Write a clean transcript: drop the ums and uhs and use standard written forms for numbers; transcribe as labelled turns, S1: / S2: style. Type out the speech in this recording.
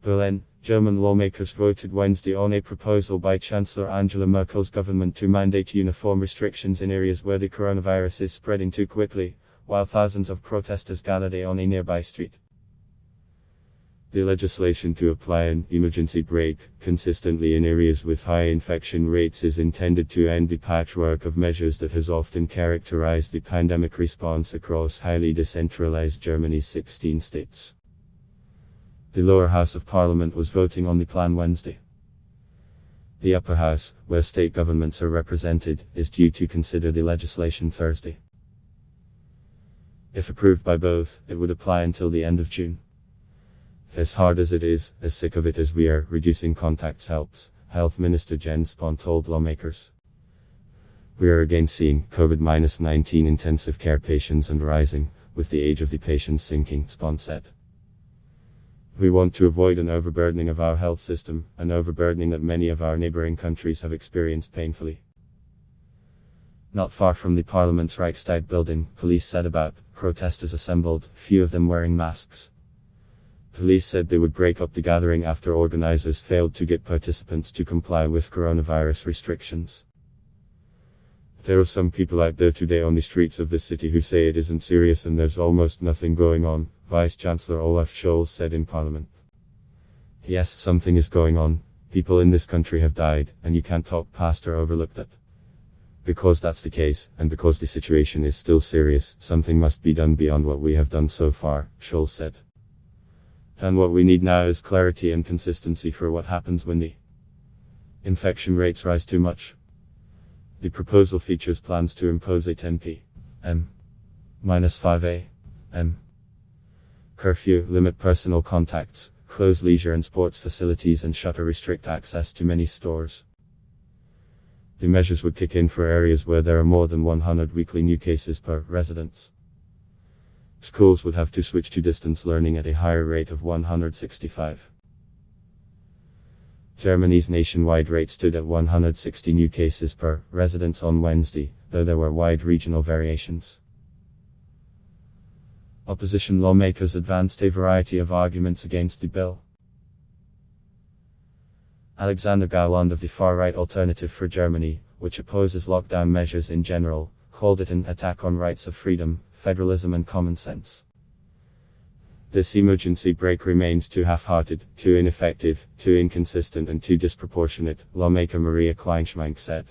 S1: Berlin, German lawmakers voted Wednesday on a proposal by Chancellor Angela Merkel's government to mandate uniform restrictions in areas where the coronavirus is spreading too quickly, while thousands of protesters gathered on a nearby street. The legislation to apply an emergency brake consistently in areas with high infection rates is intended to end the patchwork of measures that has often characterized the pandemic response across highly decentralized Germany's 16 states. The lower house of parliament was voting on the plan Wednesday. The upper house, where state governments are represented, is due to consider the legislation Thursday. If approved by both, it would apply until the end of June. As hard as it is, as sick of it as we are, reducing contacts helps, Health Minister Jens Spahn told lawmakers. We are again seeing COVID-19 intensive care patients and rising, with the age of the patients sinking, Spahn said. We want to avoid an overburdening of our health system, an overburdening that many of our neighboring countries have experienced painfully. Not far from the Parliament's Reichstag building, police said about protesters assembled, few of them wearing masks. Police said they would break up the gathering after organizers failed to get participants to comply with coronavirus restrictions. There are some people out there today on the streets of this city who say it isn't serious and there's almost nothing going on, Vice Chancellor Olaf Scholz said in Parliament. Yes, something is going on. People in this country have died, and you can't talk past or overlook that. Because that's the case, and because the situation is still serious, something must be done beyond what we have done so far, Scholz said. And what we need now is clarity and consistency for what happens when the infection rates rise too much. The proposal features plans to impose a 10 p.m. -5 a.m. curfew, limit personal contacts, close leisure and sports facilities and shut or restrict access to many stores. The measures would kick in for areas where there are more than 100 weekly new cases per residence. Schools would have to switch to distance learning at a higher rate of 165. Germany's nationwide rate stood at 160 new cases per residence on Wednesday, though there were wide regional variations. Opposition lawmakers advanced a variety of arguments against the bill. Alexander Gauland of the far-right Alternative for Germany, which opposes lockdown measures in general, called it an attack on rights of freedom, federalism and common sense. This emergency brake remains too half-hearted, too ineffective, too inconsistent and too disproportionate, lawmaker Maria Kleinschmank said.